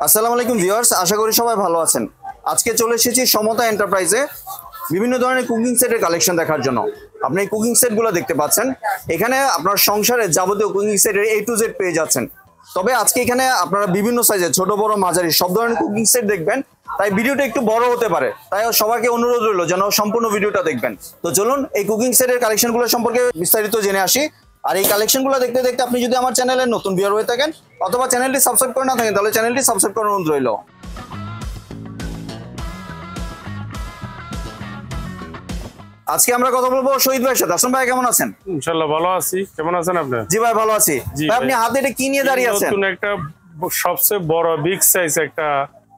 আসসালামু আলাইকুম ভিউয়ার্স, আশা করি সবাই ভালো আছেন। আজকে চলে এসেছি সমতা এন্টারপ্রাইজে বিভিন্ন ধরনের কুকিং সেটের কালেকশন দেখার জন্য। আপনি এই কুকিং সেটগুলো দেখতে পাচ্ছেন, এখানে আপনার সংসারের যাবতীয় কুকিং সেটের A to Z পেয়ে যাচ্ছেন। তবে আজকে এখানে আপনারা বিভিন্ন সাইজের ছোট বড় মাঝারি সব ধরনের কুকিং সেট দেখবেন, তাই ভিডিওটা একটু বড় হতে পারে, তাই সবাইকে অনুরোধ রইল যেন সম্পূর্ণ ভিডিওটা দেখবেন। তো চলুন এই কুকিং সেটের কালেকশনগুলো সম্পর্কে বিস্তারিত জেনে আসি। আর এই কালেকশনগুলো দেখতে দেখতে আপনি যদি আমার চ্যানেলের নতুন ভিউয়ার হয়ে থাকেন অথবা চ্যানেলটি সাবস্ক্রাইব করে না থাকেন, তাহলে চ্যানেলটি সাবস্ক্রাইব করার অনুরোধ রইল। আজকে আমরা কথা বলবো শহীদ ভাইয়ের সাথে। আসুন ভাই, কেমন আছেন? ইনশাআল্লাহ ভালো আছি। কেমন আছেন আপনি? জি ভাই, ভালো আছি। ভাই আপনি হাতে এটা কি নিয়ে দাঁড়িয়ে আছেন? নতুন একটা সবচেয়ে বড় বিগ সাইজ একটা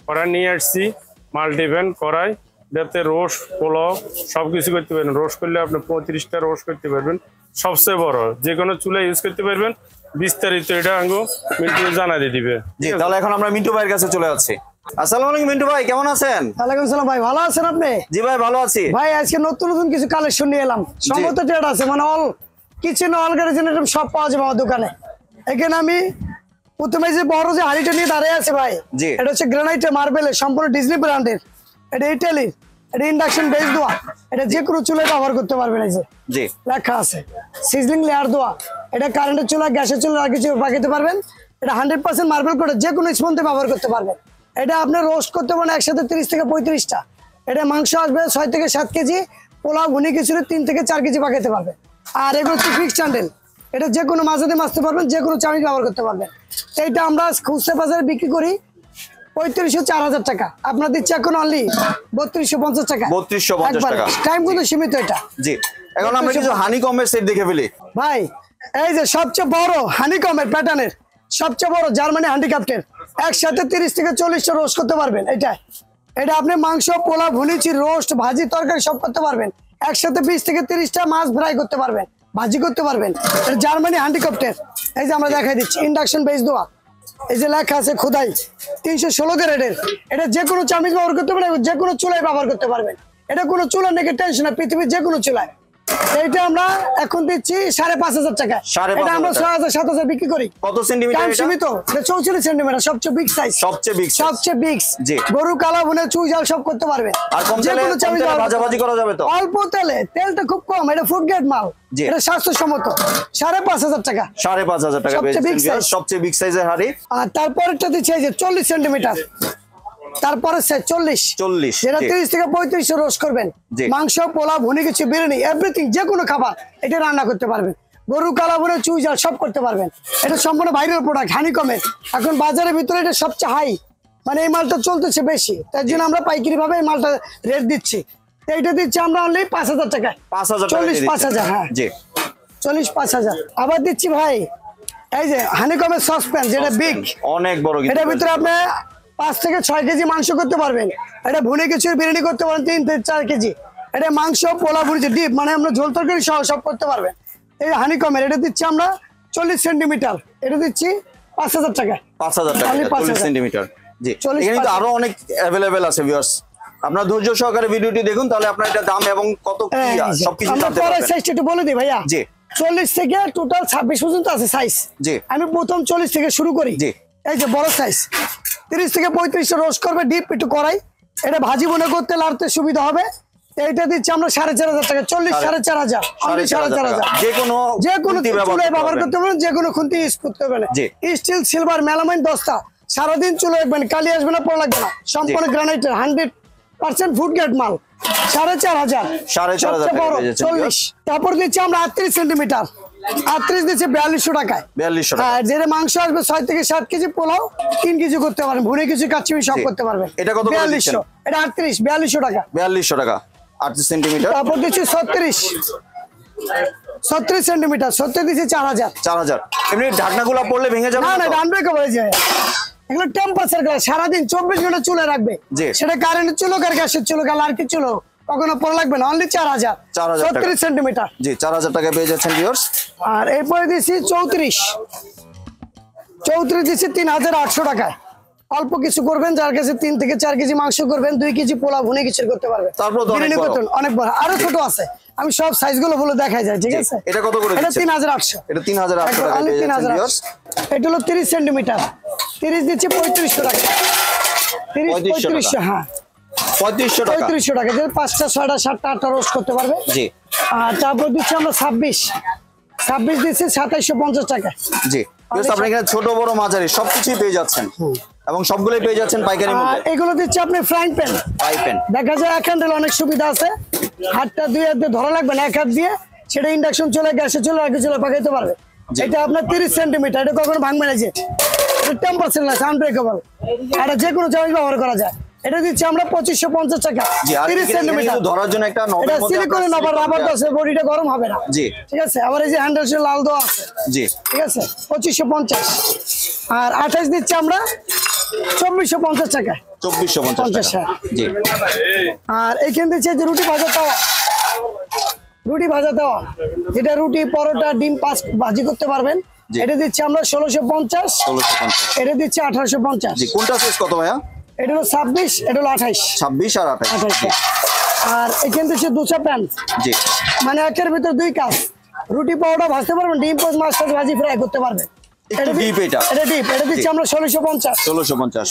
কড়াই নিয়ে আসছি, মাল্টিপ্যান কড়াই, যাতে রোস্ট পোলাও সবকিছু করতে পারবেন। রোস্ট করলে আপনি 35টা রোস্ট করতে পারবেন। সবচেয়ে বড়, যে কোনো চুলা ইউজ করতে পারবেন। বিস্তারিত এটা আঙ্গু মিন্টু জানা দিয়ে দিবে। জি, তাহলে এখন আমরা মিন্টু ভাইয়ের কাছে চলে যাচ্ছি। আসসালামু আলাইকুম মিন্টু ভাই, কেমন আছেন? ওয়ালাইকুম আসসালাম ভাই, ভালো আছেন আপনি? জি ভাই, ভালো আছি ভাই। আজকে নতুন নতুন কিছু কালেকশন নিয়ে এলাম। সমতা ট্রেড আছে, মানে all kitchen all guardian item সব পাওয়া যাবে আমার দোকানে। এখানে আমি প্রথমে যে বড় যে হাড়িটা নিয়ে দাঁড়িয়ে আছে ভাই, এটা হচ্ছে গ্রানাইট মার্বেলের, সম্পূর্ণ ডিজনি ব্র্যান্ডের। এটা ইটালির, এটা ইন্ডাকশন বেস দেওয়া। এটা যে কোনো চুলায় ব্যবহার করতে পারবেন। এই যে জি লেখা আছে সিজলিং লেয়ার দেওয়া। এটা কারেন্টের চুলা, গ্যাসের চুলা আর কিছু পাকাতে পারবেন। এটা 100% মার্বেল করে যে কোনো স্পন্দে ব্যবহার করতে পারবেন। এটা আপনি রোস্ট করতে পারেন একসাথে 30 থেকে 35টা। এটা মাংস আসবে 6 থেকে 7 কেজি, পোলাও ভুনি খিচুড়ি 3 থেকে 4 কেজি পাকাতে পারবেন। আর এগুলো হচ্ছে ফিক্সড হ্যান্ডেল, এটা যে কোনো মাঝাতে মাছতে পারবেন, যে কোনো চামিচ ব্যবহার করতে পারবেন। এইটা আমরা খুচরা বাজারে বিক্রি করি 3500-4000 টাকা। আপনার দিচ্ছে এখন অনলি 3250 টাকা। 3250 টাকা। টাইম কিন্তু সীমিত এটা। জি, এখন আমরা কিছু হানিকমের সেট দেখে ফেলি ভাই। এই যে সবচেয়ে বড় হানিকমের প্যাটার্নের সবচেয়ে বড় জার্মানি হ্যান্ডিক্রাফটের, একসাথে 30 থেকে 40টা রোস্ট করতে পারবেন। এটা আপনি মাংস পোলাও ভুনিচি রোস্ট ভাজি তরকারি সব করতে পারবেন। একসাথে 20 থেকে 30টা মাছ ফ্রাই করতে পারবেন, ভাজি করতে পারবেন। এটা জার্মানি হ্যান্ডিক্রাফটের। এই যে আমরা দেখাই দিচ্ছি ইন্ডাকশন বেস দেওয়া। এই যে লেখা আছে খোদাই 316 গ্রেডের। এটা যে কোনো চামিচ ব্যবহার করতে পারবেন, যে কোনো চুলায় ব্যবহার করতে পারবেন। এটা কোনো চুলা নাকি টেনশন না, পৃথিবীর যে কোনো চুলায়। এইটা আমরা এখন দিচ্ছি 5500 টাকা। এটা আমরা 6000-7000 বিক্রি করি। কত সেন্টিমিটার এটা? সীমিত, এটা 64 সেন্টিমিটার, সবচেয়ে বিগ সাইজ। সবচেয়ে বিগ। জি, গরু কালা ভুনে চুই জাল সব করতে পারবেন। আর কম তেলে ভাজাভাজি করা যাবে তো? অল্প তেলে, তেলটা খুব কম। এটা ফুড গ্রেড মাল, এটা স্বাস্থ্যসম্মত। 5500 টাকা। 5500 টাকা সবচেয়ে বিগ সাইজের হাড়ি। আর তারপরেরটা দিচ্ছে এই যে 40 সেন্টিমিটার। তারপরে 40 যেটা 30 থেকে 35 রোস্ট করবেন। মাংস পোলা ভুনি কিছু বিরিয়ানি এভরিথিং, যে কোনো খাবার এটা রান্না করতে পারবেন। গরু কালা ভুনে চুই জাল সব করতে পারবেন। এটা সম্পূর্ণ ভাইরাল প্রোডাক্ট, হানিকমের। এখন বাজারের ভিতরে এটা সবচেয়ে হাই, মানে এই মালটা চলতেছে বেশি, তার জন্য আমরা পাইকারি ভাবে এই মালটা রেট দিচ্ছি। এইটা দিচ্ছি আমরা অনলি 5000 টাকায়। 5000। হ্যাঁ জি, 5000। আবার দিচ্ছি ভাই এই যে হানিকমের সসপ্যান, যেটা বিগ অনেক বড়। এটার ভিতরে আপনি 5 থেকে 6 কেজি মাংস করতে পারবেন। এটা ভুনে কিছুর বিরিয়ানি করতে পারেন 3 থেকে 4 কেজি। এটা মাংস পোলা ভুনি ডিপ, মানে আমরা ঝোল তরকারি সহ সব করতে পারবেন। এই হানিকমের এটা দিচ্ছি আমরা 40 সেন্টিমিটার। এটা দিচ্ছি 5000 টাকা। 5000 টাকা 40 সেন্টিমিটার। জি, এখানে কিন্তু আরো অনেক अवेलेबल আছে ভিউয়ার্স। আপনারা ধৈর্য সহকারে ভিডিওটি দেখুন, তাহলে আপনারা এটা দাম এবং কত কি সবকিছু জানতে পারবেন। আমরা সাইজটা একটু বলে দিই ভাইয়া। জি, 40 থেকে টোটাল 26 পর্যন্ত আছে সাইজ। জি, আমি প্রথম 40 থেকে শুরু করি। জি, এই যে বড় সাইজ 30 থেকে 35 রোস্ট করবে ডিপ একটু কড়াই। এটা ভাজি মনে করতে লাড়তে সুবিধা হবে। এইটা দিচ্ছি আমরা 4500 টাকা। 40 4500 4500। যে কোনো চুলায় ব্যবহার করতে পারবেন, যে কোনো খুন্তি ইউজ করতে পারবেন। স্টিল সিলভার মেলামাইন দস্তা, সারাদিন চুলে রাখবেন, কালি আসবে না, পড়া লাগবে না। সম্পূর্ণ গ্রানাইটের 100% ফুড গ্রেড মাল। 4500। 40। তারপর দিচ্ছি আমরা 38 সেন্টিমিটার। 38 দিচ্ছে 4200 টাকায়। 4200 টাকা। আর যেটা মাংস আসবে 6 থেকে 7 কেজি, পোলাও 3 কেজি করতে পারবেন, ভুনে কিছু কাচ্চি সব করতে পারবেন। এটা কত? 4200। এটা 4200 টাকা। 4200 টাকা 38 সেন্টিমিটার। তারপর দিচ্ছি 36 সেন্টিমিটার। 70 দিচ্ছে 4000। 4000। এমনি ঢাকনাগুলো পড়লে ভেঙে যাবে না? না, রানবে কবে যায়। এগুলো টেম্পারেচার করে সারাদিন 24 ঘন্টা চুলে রাখবে। সেটা কারেন্টের চুলো আর গ্যাসের চুলো আর কি চুলো, কখনো পড়া লাগবে না। অনলি 4000। 36 সেন্টিমিটার। জি, 4000 টাকা পেয়ে যাচ্ছেন ভিউয়ার্স। আর এরপরে দিচ্ছি 34 দিচ্ছি 3800 টাকায়। অল্প কিছু করবেন, যার কাছে 3 থেকে 4 কেজি মাংস করবেন, 2 কেজি পোলাও ভুনে কিছু করতে পারবেন। তারপর তো অনেক বড়, আরো ছোট আছে, আমি সব সাইজ গুলো বলে দেখাই যায়, ঠিক আছে? এটা কত করে এটা দিচ্ছেন? 3800। এটা 3800 টাকা দিয়ে যাচ্ছেন ভিউয়ার্স। এটা হলো 30 সেন্টিমিটার, 30 দিচ্ছে 3500 টাকা। 3500, হ্যাঁ 3500 টাকা। 3500 টাকা, যে 5টা 6টা 7টা 8টা রোস্ট করতে পারবে। জি। আর তারপর দিচ্ছি আমরা 26 দিচ্ছি 2750 টাকা। জি ভিউয়ার্স, আপনি এখানে ছোট বড় মাঝারি সবকিছুই পেয়ে যাচ্ছেন এবং সবগুলোই পেয়ে যাচ্ছেন পাইকারি মূল্যে। আর এগুলো দিচ্ছি আপনি ফ্রাইং প্যান। দেখা যায় এক হ্যান্ডেল অনেক সুবিধা আছে, হাতটা 2 হাত দিয়ে ধরা লাগবে না, এক হাত দিয়ে সেটা ইন্ডাকশন চলে, গ্যাসে চলে, আগে চলে পাকাইতে পারবে। এটা আপনার 30 সেন্টিমিটার, এটা কখনো ভাঙবে না, যে 10% আছে, আনব্রেকেবল, আর যে কোনো জায়গায় ব্যবহার করা যায়। এটা দিচ্ছি আমরা 2550 টাকা। 30 সেন্টিমিটার ধরার জন্য একটা নবের এটা মধ্যে সিলিকনের নব, রাবার আছে, বডিটা গরম হবে না। জি ঠিক আছে। আবার এই যে হ্যান্ডেল লাল দেওয়া আছে। জি ঠিক আছে, 2550। আর 28 দিচ্ছি আমরা 2450 টাকা। 2450 টাকা। জি। আর এইখান দিচ্ছে যে রুটি ভাজা তাওয়া, রুটি ভাজা তাওয়া, যেটা রুটি পরোটা ডিম পাঁচ ভাজি করতে পারবেন। এটা দিচ্ছি আমরা 1650। এটা দিচ্ছি 1850। জি। কোনটা সাইজ কত ভাইয়া? এটা হলো 26, এটা হলো 28। 26 আর 28। আর এখান দিচ্ছে দুচা প্যান। জি। মানে একের ভিতর 2 কাজ, রুটি পরোটা ভাজতে পারবেন, ডিম পোস্ট মাছ টাছ ভাজি ফ্রাই করতে পারবেন। এটা ডিপ, এটা ডিপ, এটা দিচ্ছি আমরা 1650। 1650।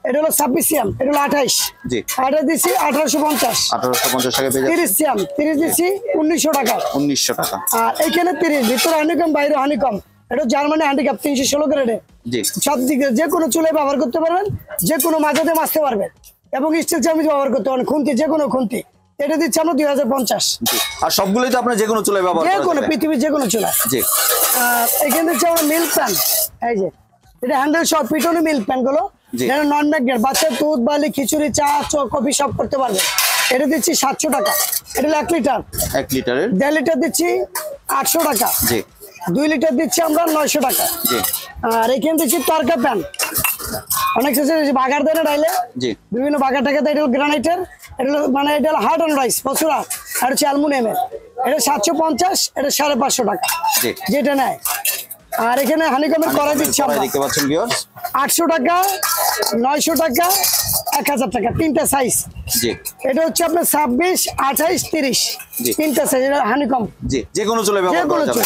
এটা হলো 26 সিএম, এটা হলো 28। জি। এটা দিচ্ছি 1850। 1850 টাকা পেয়ে যাচ্ছেন। 30 সিএম, 30 দিচ্ছি 1900 টাকা। 1900 টাকা। আর এইখানে 30, ভিতরে হানিকম বাইরে হানিকম, এটা জার্মানি হ্যান্ডিক্যাপ 316 গ্রেডে। জি। সব দিকে যে কোনো চুলায় ব্যবহার করতে পারবেন, যে কোনো মাঝাতে মাছতে পারবেন, এবং স্টিল চামচ ব্যবহার করতে পারেন, খুন্তি, যে কোনো খুন্তি। এটা দিচ্ছি আমরা 2050। জি। আর সবগুলোই তো আপনার যে কোনো চুলায় ব্যবহার যে করা কোনো যাবে। পৃথিবীর যে কোনো চুলা। জি। আর এখানে দিচ্ছি আমরা মিল্ক প্যান, এই যে এটা হ্যান্ডেল সব পিটনি মিল্ক প্যান গুলো, যেটা নন ম্যাগনেট, বাচ্চার দুধ বালি খিচুড়ি চা কফি সব করতে পারবে। এটা দিচ্ছি 700 টাকা। এটা হলো 1 লিটার। 1 লিটারের 1.5 লিটার দিচ্ছি 800 টাকা। জি। 2 লিটার দিচ্ছি আমরা 900 টাকা। জি। আর এখানে দিচ্ছি তরকা প্যান, অনেক বাগার দেয় না ডাইলে, জি। বিভিন্ন বাগার টাকা দেয়। এটা হলো গ্রানাইটের, এটা হলো মানে এটা হলো হার্ড অ্যান্ড রাইস বছরা, আর হচ্ছে অ্যালুমিনিয়ামের। এটা 750, এটা 550 টাকা যেটা নেয়। আর এখানে হানিকমের কড়াই দিচ্ছি আমরা, দেখতে পাচ্ছেন ভিউয়ার্স, 800 টাকা, 900 টাকা, 1000 টাকা, 3টা সাইজ। জি। এটা হচ্ছে আপনার 26, 28, 30, 3টা সাইজ। এটা হানিকম, জি। যে কোনো চুলায় ব্যবহার করা যাবে,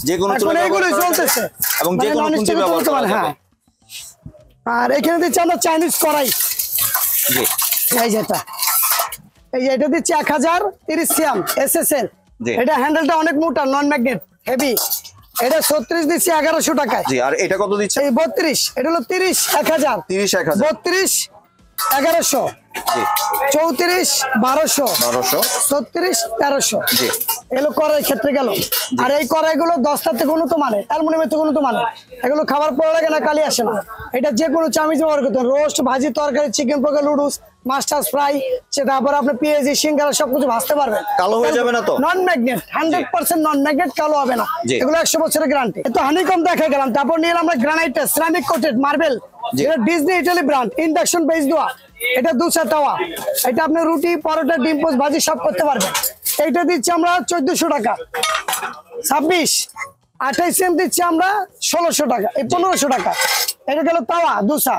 যে কোনো চুলায় এগুলোই চলতেছে, এবং যে কোনো খুন্তি ব্যবহার করা যাবে। হ্যাঁ। আর এখানে দিচ্ছি আমরা চাইনিজ কড়াই, জি। এই যেটা, এই যে এটা দিচ্ছি 1030 সিএম এসএস এর। জি। এটা হ্যান্ডেলটা অনেক মোটা, নন ম্যাগনেট, হেভি। এটা 36 দিচ্ছি 1100 টাকায়। জি। আর এটা কত দিচ্ছে? এই 32, এটা হলো 30 1000। 30 1000। 32 1100। জি। 34 1200। 1200। 36 1300। জি। এগুলো কড়াই ক্ষেত্রে গেল। আর এই কড়াইগুলো 10টার থেকে উন্নত মানের, অ্যালুমিনিয়ামের থেকে উন্নত মানের। এগুলো খাবার পড়া লাগে না, কালি আসে না। এটা যে কোনো চামিচ ব্যবহার করতে, রোস্ট ভাজি তরকারি চিকেন পোকা নুডলস মাস্টার্স ফ্রাই, তারপর আপনি পেঁয়াজি সিঙ্গারা সবকিছু ভাজতে পারবেন। কালো হয়ে যাবে না তো? নন ম্যাগনেট, 100% নন ম্যাগনেট, কালো হবে না। এগুলো 100 বছরের গ্যারান্টি। তো হানিকম দেখা গেলাম। তারপর নিয়ে আমরা গ্রানাইট সিরামিক কোটেড মার্বেল, এটা Disney Italy brand, induction base দেওয়া। এটা 200 তাওয়া, এটা আপনি রুটি পরোটা ডিম পোস্ট ভাজি সব করতে পারবেন। এইটা দিচ্ছি আমরা 1400 টাকা। 26 28 সিএম দিচ্ছি আমরা 1600 টাকা, এই 1500 টাকা। এটা গেল তাওয়া 200।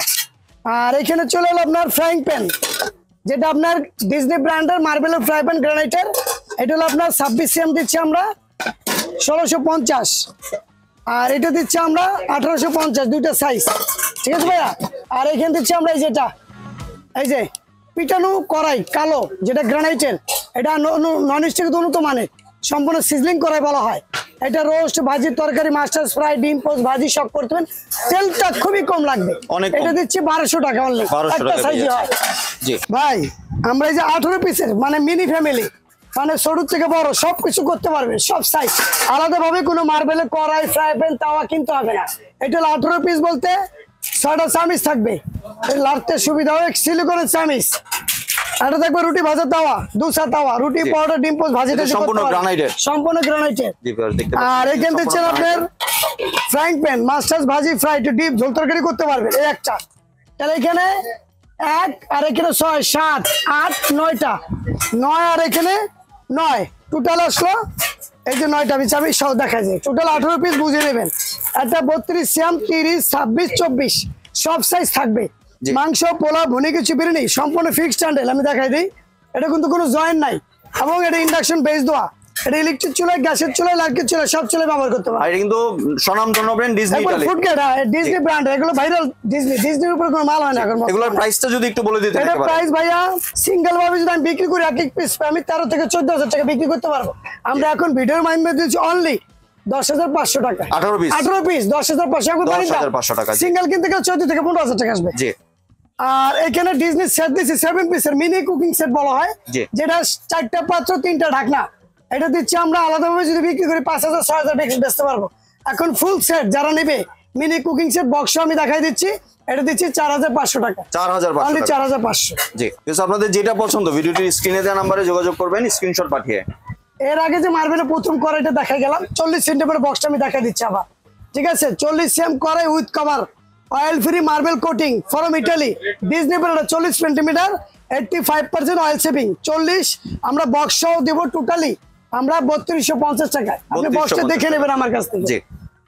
আর এখানে চলে এলো আপনার ফ্রাইং প্যান, যেটা আপনার ডিজনি ব্র্যান্ডের মার্বেলের ফ্রাই প্যান গ্রানাইটের। এটা হলো আপনার 26 সিএম দিচ্ছি আমরা 1650। আর এটা দিচ্ছি আমরা 1850, 2টা সাইজ, ঠিক আছে ভাইয়া। আর এখানে দিচ্ছি আমরা এই যেটা, এই যে পিটানো কড়াই কালো, যেটা গ্রানাইটের, এটা নন স্টিক উন্নত মানের, সম্পূর্ণ সিজলিং কড়াই বলা হয়। এটা রোস্ট ভাজি তরকারি মাস্টার্স ফ্রাই ডিম পোস্ট ভাজি সব করতে পারেন, তেলটা খুবই কম লাগবে। এটা দিচ্ছি 1200 টাকা অনলি, একটা সাইজ হয়। জি ভাই, আমরা এই যে 18 পিসের মানে মিনি ফ্যামিলি, মানে ছোট থেকে বড় সবকিছু করতে পারবে, সব সাইজ আলাদা ভাবে। কোনো মার্বেলের কড়াই ফ্রাই প্যান তাওয়া কিনতে হবে না। এটা 18 পিস বলতে 6টা চামিচ থাকবে, লাড়তে সুবিধা হবে, সিলিকনের চামিচ। এটা দেখবে রুটি ভাজা তাওয়া, 200 তাওয়া, রুটি পরোটা ডিম পোস্ট ভাজিটা সম্পূর্ণ গ্রানাইটের, সম্পূর্ণ গ্রানাইটের। আর এখানে দিচ্ছেন আপনার ফ্রাইং প্যান, মাস্টার্স ভাজি ফ্রাই টু ডিপ ঝোল তরকারি করতে পারবেন। এই একটা, তাহলে এখানে 1 আর এখানে 6 7 8 9টা 9 আর এখানে 9, টোটাল আসলো এই যে 9টা পিস। আমি সব দেখা যায় টোটাল 18 পিস বুঝে নেবেন। একটা 32 সিএম 30 26 24 সব সাইজ থাকবে। মাংস পোলা ভুনি কিছু বিরিয়ানি সম্পূর্ণ ফিক্সড হ্যান্ডেল আমি দেখাই দিই। এটা কিন্তু কোনো জয়েন্ট নাই এবং এটা ইন্ডাকশন বেস দেওয়া। এটা ইলেকট্রিক চুলায়, গ্যাসের চুলায়, লাইটের চুলায় সব চুলায় ব্যবহার করতে পারবে। এটা কিন্তু স্বনামধন্য ব্র্যান্ড ডিজনি ইতালি। ফুডগেট ডিজনি ব্র্যান্ড, এগুলো ভাইরাল ডিজনির উপর কোনো মাল হয় না এখন। এগুলোর প্রাইসটা যদি একটু বলে দিতেন। এটা প্রাইস ভাইয়া সিঙ্গেল ভাবে যদি আমি বিক্রি করি এক এক পিস আমি 13 থেকে 14,000 টাকা বিক্রি করতে পারবো। আমরা এখন ভিডিওর মাধ্যমে দিচ্ছি অনলি 10,500 টাকা। 18 পিস 10,500 টাকা। সিঙ্গেল কিনতে গেলে 14 থেকে 15,000 টাকা আসবে। জি। আর এখানে ডিজনি সেট দিচ্ছি 7 পিসের মিনি কুকিং সেট বলা হয়, যেটা 4টা পাত্র 3টা ঢাকনা। এটা দিচ্ছি আমরা আলাদাভাবে যদি বিক্রি করি 5,000 6,000 বেচতে পারবো। এখন ফুল সেট যারা নেবে মিনি কুকিং সেট বক্স আমি দেখাই দিচ্ছি, এটা দিচ্ছি 4,500 টাকা। 4,500। জি, আপনাদের যেটা পছন্দ ভিডিওটির স্ক্রিনে দেওয়া নম্বরে যোগাযোগ করবেন স্ক্রিনশট পাঠিয়ে। এর আগে যে মার্বেলের প্রথম কড়াইটা দেখাই গেলাম 40 সেন্টিমিটার বক্সটা আমি দেখাই দিচ্ছি আবার, ঠিক আছে? 40 সেম কড়াই with cover, oil free marble coating from Italy, Disney brand, 40 centimetre, 85% oil saving. 40 আমরা বক্সও দেব টোটালি আমরা 3250 টাকা। আপনি বক্সটা দেখে নেবেন আমার কাছ থেকে।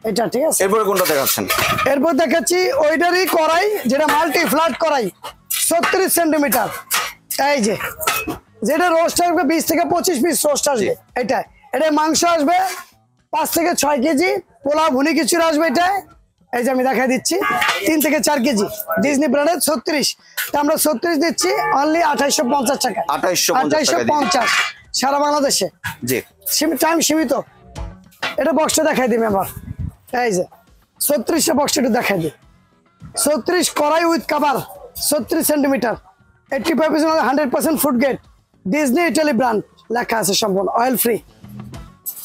এটা ঠিক আছে। এরপর কোনটা দেখাচ্ছেন? এরপর দেখাচ্ছি ওইটারই কড়াই, যেটা মাল্টি ফ্ল্যাট কড়াই 36 সেন্টিমিটার। এই যে যেটা রোস্ট আসবে 20 থেকে 25 পিস রোস্ট আসবে। এটা মাংস আসবে 5 থেকে 6 কেজি, পোলাও ভুনি খিচুড়ি আসবে। এটা এই যে আমি দেখাই দিচ্ছি 3 থেকে 4 কেজি ডিজনি ব্র্যান্ডের 36। তা আমরা 36 দিচ্ছি অনলি 2850 টাকা। 2850 সারা বাংলাদেশে। জি, টাইম সীমিত। এটা বক্সটা দেখাই দিই আবার। এই যে 36 বক্সটা একটু দেখাই দিই। 36 কড়াই with cover 36 centimetre, 85% 100% food grade, Disney Italy brand লেখা আছে, সম্পূর্ণ অয়েল ফ্রি।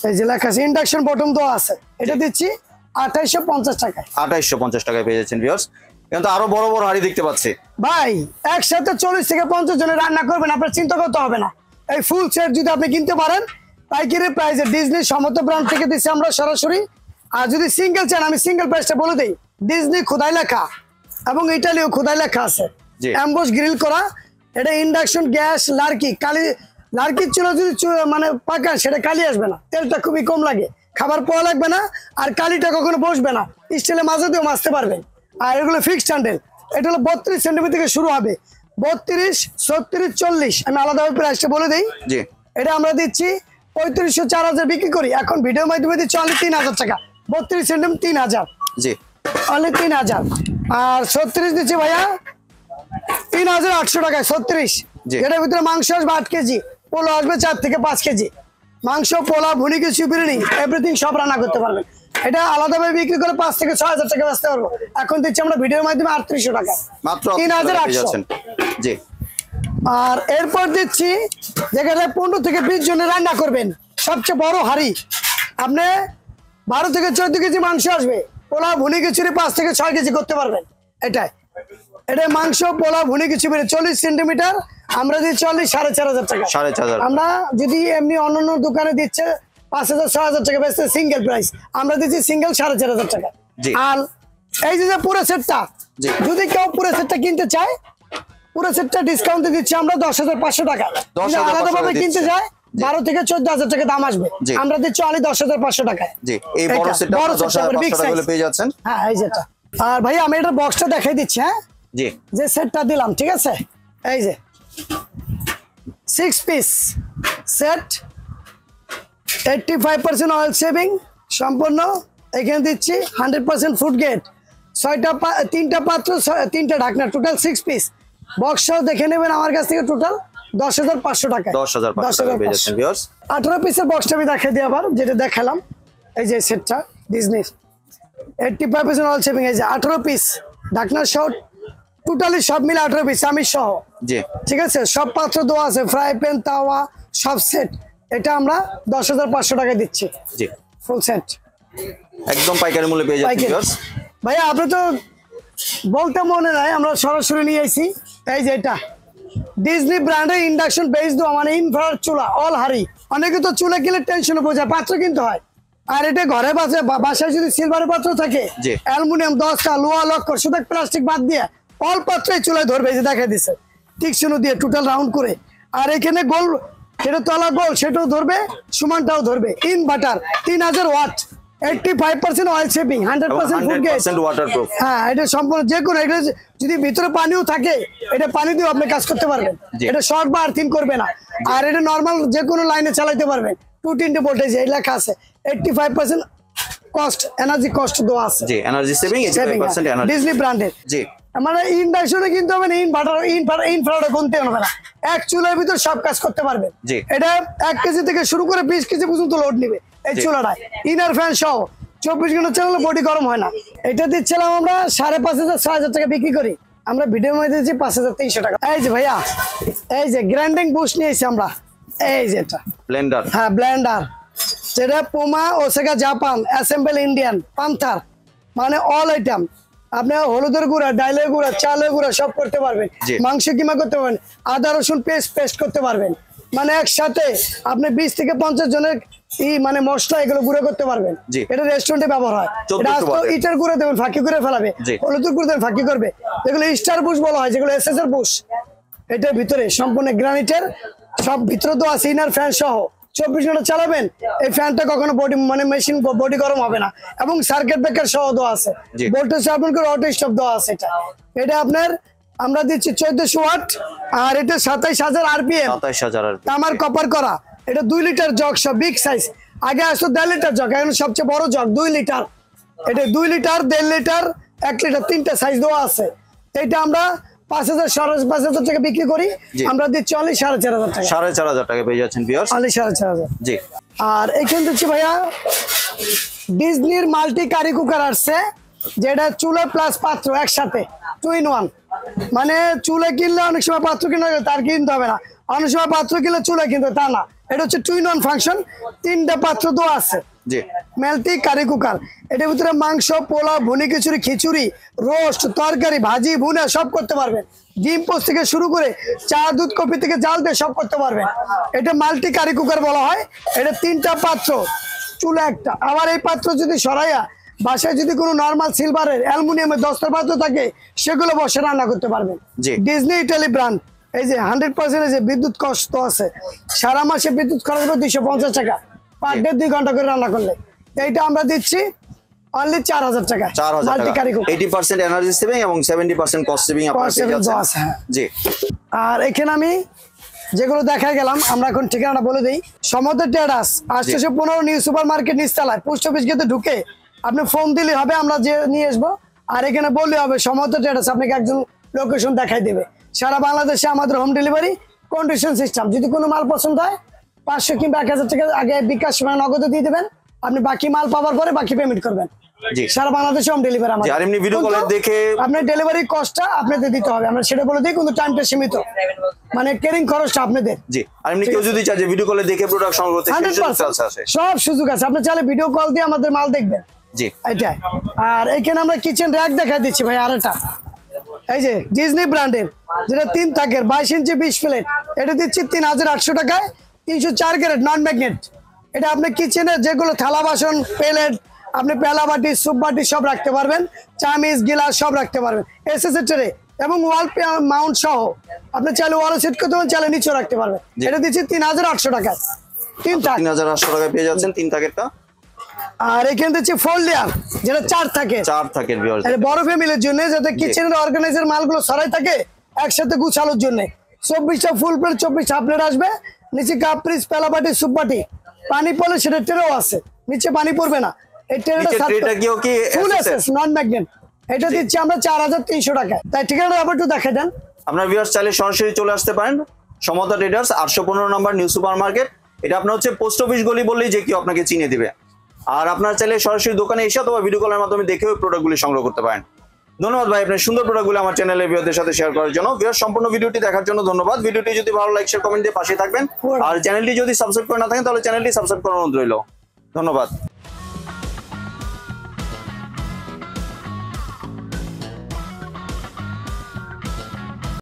এই যে লেখা আছে, ইন্ডাকশন বটম দেওয়া আছে। এটা দিচ্ছি 2850 টাকায়। 2850 টাকায় পেয়ে যাচ্ছেন ভিউয়ার্স। কিন্তু আরো বড় বড় হাড়ি দেখতে পাচ্ছি ভাই, একসাথে 40 থেকে 50 জনের রান্না করবেন, আপনার চিন্তা করতে হবে না। এই ফুল সেট যদি আপনি কিনতে পারেন পাইকারি প্রাইসে ডিজনি সমস্ত ব্র্যান্ড থেকে দিচ্ছি আমরা সরাসরি। আর যদি সিঙ্গেল চান আমি সিঙ্গেল প্রাইসটা বলে দিই, ডিজনি খোদাই লেখা এবং ইটালিও খোদাই লেখা আছে, অ্যাম্বস গ্রিল করা। এটা ইন্ডাকশন গ্যাস লার্কি কালি, লার্কির চুলা যদি মানে পাকা সেটা কালি আসবে না, তেলটা খুবই কম লাগে, খাবার পোয়া লাগবে না, আর কালিটা কখনো বসবে না, স্টিলের মাঝে দিয়েও মাজতে পারবেন। আর এগুলো ফিক্সড হ্যান্ডেল। এটা হলো 32 সেন্টিমিটার থেকে শুরু হবে, 32, 36, 40 আমি আলাদাভাবে প্রাইসটা বলে দিই। এটা আমরা দিচ্ছি 3500 4000 বিক্রি করি, এখন ভিডিওর মাধ্যমে দিচ্ছি অনলি 3000 টাকা। 32 সেন্টিমিটার 3000, অনলি 3000। আর 36 দিচ্ছি ভাইয়া 3800 টাকায়। 36 এটার ভিতরে মাংস আসবে 8 কেজি, পোলা আসবে 4 থেকে 5 কেজি। মাংস, পোলা, ভুনি খিচুড়ি, বিরিয়ানি এভরিথিং সব রান্না করতে পারবেন। এটা আলাদাভাবে বিক্রি করে 5 থেকে 6000 টাকা বেচতে পারবো। এখন দিচ্ছি আমরা ভিডিওর মাধ্যমে 3800 টাকা, মাত্র 3800। জি। আর এরপর দিচ্ছি যেখানে 15 থেকে 20 জনের রান্না করবেন, সবচেয়ে বড় হাড়ি। আপনি 12 থেকে 14 কেজি মাংস আসবে, পোলা ভুনি খিচুড়ি 5 থেকে 6 কেজি করতে পারবেন। এটা মাংস, পোলা, ভুনি খিচুড়ি 40 সেন্টিমিটার আমরা দিচ্ছি 4500 টাকা। আমরা যদি এমনি অন্যান্য দোকানে দিচ্ছে 5000 6000 টাকা বেচতে সিঙ্গেল প্রাইস, আমরা দিচ্ছি সিঙ্গেল 4500 টাকা। আর এই যে পুরো সেটটা যদি কেউ পুরো সেটটা কিনতে চায়, পুরো সেটটা ডিসকাউন্টে দিচ্ছি আমরা 10,500 টাকা। আলাদাভাবে কিনতে যায় 12 থেকে 14,000 টাকা দাম আসবে, আমরা দিচ্ছি অনলি 10,500 টাকায়। এই বড় সেটটা 10,500 টাকা পেয়ে যাচ্ছেন। হ্যাঁ, এই যেটা। আর ভাই আমি এটা বক্সটা দেখাই দিচ্ছি। হ্যাঁ, যে সেটটা দিলাম, ঠিক আছে? এই যে 6 পিস সেট, 85% অয়েল সেভিং সম্পূর্ণ। এখানে দিচ্ছি 100% ফুড গ্রেড, 3টা পাত্র 3টা ঢাকনা, টোটাল 6 পিস বক্স দেখে নেবেন আমার কাছ থেকে। টোটাল 10,500 টাকা। 18 পিসের বক্সটা আমি দেখাই দিই আবার, যেটা দেখালাম। এই যে সেটটা ডিজনির 85% অয়েল সেভিং। এই যে 18 পিস ঢাকনা সহ, টোটালি সব মিলে 18 পিস আমি সহ। ঠিক আছে, সব পাত্র দেওয়া আছে, ফ্রাই প্যান, তাওয়া সব সেট। এটা আমরা 10,500 টাকায় দিচ্ছি ফুল সেট, একদম পাইকারি মূল্যে পেয়ে যাচ্ছেন। ভাইয়া আপনি তো বলতে মনে নাই, আমরা সরাসরি নিয়ে আইছি। এই যে এটা ডিজনি ব্র্যান্ডের ইন্ডাকশন বেস দেওয়া, মানে ইনফ্রারেড চুলা, অল হাড়ি। অনেকে তো চুলা কিনলে টেনশনে পড়ে যায়, পাত্র কিনতে হয়। আর এটা ঘরে বাসায় যদি সিলভারের পাত্র থাকে, অ্যালুমিনিয়াম 10টা, লোহা লক্কর, শুধু প্লাস্টিক বাদ দিয়ে অল পাত্রই চুলায় ধরবে। এই যে দেখা দিচ্ছে টিকশনু দিয়ে টোটাল রাউন্ড করে। আর এখানে গোল, সেটা তলা গোল, সেটাও ধরবে, সমানটাও ধরবে। Inverter 3000 watt, 85% oil saving, 100% food grade, 100% waterproof. হ্যাঁ এটা সম্পূর্ণ যে কোনো, এটা যদি ভিতরে পানিও থাকে এটা পানি দিয়ে আপনি কাজ করতে পারবেন, এটা শর্ট বা আর্থিং করবে না, আর এটা নরমাল যে কোনো লাইনে চালাতে পারবেন। 220 ভোল্টেজ এই লেখা আছে, 85% কস্ট এনার্জি কস্ট দেওয়া আছে, জি এনার্জি সেভিং 85% এনার্জি, ডিজনি ব্র্যান্ডের। জি মানে ইন্ডাকশনে কিনতে হবে না, ইনভার্টার কিনতে হবে না, এক চুলার ভিতর সব কাজ করতে পারবেন। এটা 1 কেজি থেকে শুরু করে 20 কেজি পর্যন্ত লোড নিবে এই চুলাটায়, ইনার ফ্যান সহ 24 ঘন্টা চালালে বডি গরম হয় না। এটা দিচ্ছিলাম আমরা 5,500-6,000 টাকা বিক্রি করি, আমরা ভিডিওর মধ্যে দিচ্ছি 5,300 টাকা। এই যে ভাইয়া, এই যে গ্রাইন্ডিং বুশ নিয়েছি আমরা, এই যে এটা ব্লেন্ডার, হ্যাঁ ব্লেন্ডার, যেটা Puma, Osaka Japan, assemble Indian, panther, মানে অল আইটেম। আপনি হলুদের গুঁড়া, ডাইলের গুঁড়া, চালের গুঁড়া সব করতে পারবেন, মাংস কিমা করতে পারবেন, আদা রসুন পেস্ট করতে পারবেন, মানে একসাথে আপনি 20 থেকে 50 জনের মানে মশলা এগুলো গুঁড়ো করতে পারবেন। এটা রেস্টুরেন্টে ব্যবহার হয়। ইটের গুঁড়ো দেবেন, ফাঁকি করে ফেলাবে, হলুদের গুঁড়ো দেবেন, ফাঁকি করবে, এগুলো স্টার বুশ বলা হয়, যেগুলো এসএস এর বুশ। এটার ভিতরে সম্পূর্ণ গ্রানাইটের, সব ভিতরে তো আছে, ইনার ফ্যান সহ 24 ঘন্টা চালাবেন, এই ফ্যানটা কখনো বডি মানে মেশিন বডি গরম হবে না, এবং সার্কিট ব্রেকার সহ দেওয়া আছে, ভোল্টেজ আপনার করে অটো স্টপ দেওয়া আছে। এটা আপনার আমরা দিচ্ছি 1400 ওয়াট, আর এটা 27,000 আরপিএম, 27,000 আরপিএম, তামার কপার করা। এটা 2 লিটার জগ, সব বিগ সাইজ। আগে আসতো 1.5 লিটার জগ, এখন সবচেয়ে বড় জগ 2 লিটার। এটা 2 লিটার, 1.5 লিটার, 1 লিটার, 3টা সাইজ দেওয়া আছে। এটা আমরা 5,000 টাকা বিক্রি করি, আমরা দিচ্ছি অনলি 4,500 টাকা। 4,500 টাকা পেয়ে যাচ্ছেন ভিউয়ার্স, অনলি 4,500। জি। আর এখানে দিচ্ছি ভাইয়া ডিজনির মাল্টি কারি কুকার আসছে, যেটা চুলা প্লাস পাত্র একসাথে 2 in 1, মানে চুলা কিনলে অনেক সময় পাত্র কিনতে হবে, তার কিনতে হবে না, অনেক সময় পাত্র কিনলে চুলা কিনতে, তা না, এটা হচ্ছে 2 in 1 ফাংশন, 3টা পাত্র তো আছে। মাল্টি কারি কুকার, এটার ভিতরে মাংস, পোলাও, ভুনি খিচুড়ি, খিচুড়ি, রোস্ট, তরকারি, ভাজি, ভুনা সব করতে পারবেন, ডিম পোস্ট থেকে শুরু করে চা, দুধ, কফি থেকে জাল দিয়ে সব করতে পারবেন। এটা মাল্টি কারি কুকার বলা হয়। এটা 3টা পাত্র, চুলা একটা। আবার এই পাত্র যদি সরাইয়া বাসায় যদি কোনো নরমাল সিলভারের, অ্যালুমিনিয়ামের 10টা পাত্র থাকে, সেগুলো বসে রান্না করতে পারবেন। ডিজনি ইটালি ব্র্যান্ড, এই যে 100% এই যে বিদ্যুৎ কষ্ট আছে, সারা মাসে বিদ্যুৎ খরচ হবে 250 টাকা, পার ডে 2 ঘন্টা করে রান্না করলে। এইটা আমরা দিচ্ছি অনলি 4,000 টাকা। 4,000 টাকা, 80% এনার্জি সেভিং এবং 70% কস্ট সেভিং আপনারা পেয়ে যাচ্ছেন। জি। আর এখানে আমি যেগুলো দেখাই গেলাম, আমরা এখন ঠিকানাটা বলে দিই। সমতা ট্রেডার্স, 815 নিউ সুপার মার্কেট নিচতলায়, পোস্ট অফিস গেটে ঢুকে আপনি ফোন দিলে হবে, আমরা যে নিয়ে আসবো। আর এখানে বললে হবে সমতা ট্রেডার্স, আপনাকে একজন লোকেশন দেখাই দেবে। সারা বাংলাদেশে আমাদের হোম ডেলিভারি কন্ডিশন সিস্টেম। যদি কোনো মাল পছন্দ হয় 500 কিংবা 1,000 টাকা আগে বিকাশ নগদে দিয়ে দেবেন, আপনি বাকি মাল পাওয়ার পরে বাকি পেমেন্ট করবেন। সারা বাংলাদেশে হোম ডেলিভারি আমাদের। আর এমনি ভিডিও কলে দেখে আপনার ডেলিভারি কস্টটা আপনাদের দিতে হবে, আমরা সেটা বলে দিই, কিন্তু টাইমটা সীমিত, মানে ক্যারিং খরচটা আপনাদের। জি। আর এমনি কেউ যদি চায় যে ভিডিও কলে দেখে প্রোডাক্ট সংগ্রহ করতে, সব সুযোগ আছে, আপনি চাইলে ভিডিও কল দিয়ে আমাদের মাল দেখবেন। জি, এটাই। আর এখানে আমরা কিচেন র‍্যাক দেখাই দিচ্ছি ভাই, আরেকটা এই যে ডিজনি ব্র্যান্ডের, যেটা 3 থাকের 22 ইঞ্চি 20 প্লেট, এটা দিচ্ছি 3,800 টাকায়, 304 ক্যারেট নন ম্যাগনেট। এটা আপনি কিচেনে যেগুলো থালা বাসন, প্লেট, আপনি পেলা বাটি, সুপ বাটি সব রাখতে পারবেন, চামিচ, গিলাস সব রাখতে পারবেন, এসএস ট্রে এবং ওয়াল মাউন্ট সহ। আপনি চাইলে ওয়ালে সেট করতে পারেন, চাইলে নিচেও রাখতে পারবেন। এটা দিচ্ছি 3,800 টাকায়, 3,800 টাকায় পেয়ে যাচ্ছেন 3 থাকেরটা। আর এখানে দিচ্ছি ফোল্ড লেয়ার, যেটা 4 থাকে, 4 থাকের ভিউয়ার্স, এটা বড় ফ্যামিলির জন্য, যাতে কিচেনের অর্গানাইজার মালগুলো সরাই থাকে একসাথে গুছানোর জন্য। 24টা ফুল প্লেট, 24 হাফ প্লেট আসবে, নিচে কাপ, পিস, পেলা বাটি, সুপ বাটি, পানি পড়লে সেটা ট্রেও আছে, নিচে পানি পড়বে না। এই ট্রেটা কি ফুল এসএস নন ম্যাগনেট, এটা দিচ্ছি আমরা 4,300 টাকায়। তাই ঠিকানা আবার একটু দেখাই দেন। আপনার ভিউয়ার্স চাইলে সরাসরি চলে আসতে পারেন সমতা ট্রেডার্স, 815 নম্বর নিউ সুপার মার্কেট। এটা আপনার হচ্ছে পোস্ট অফিস গলি বললেই যে কেউ আপনাকে চিনে দিবে। আর আপনার চাইলে সরাসরি দোকানে এসে অথবা ভিডিও কলের মাধ্যমে দেখেও প্রোডাক্টগুলি সংগ্রহ করতে পারেন। ধন্যবাদ ভাই আপনার সুন্দর প্রোডাক্টগুলো আমার চ্যানেলে ভিউয়ারদের সাথে শেয়ার করার জন্য। ভিউয়ার সম্পূর্ণ ভিডিওটি দেখার জন্য ধন্যবাদ। ভিডিওটি যদি ভালো লাইক, শেয়ার, কমেন্ট দিয়ে পাশে থাকবেন। আর চ্যানেলটি যদি সাবস্ক্রাইব করে না থাকেন তাহলে চ্যানেলটি সাবস্ক্রাইব করার অনুরোধ রইল। ধন্যবাদ।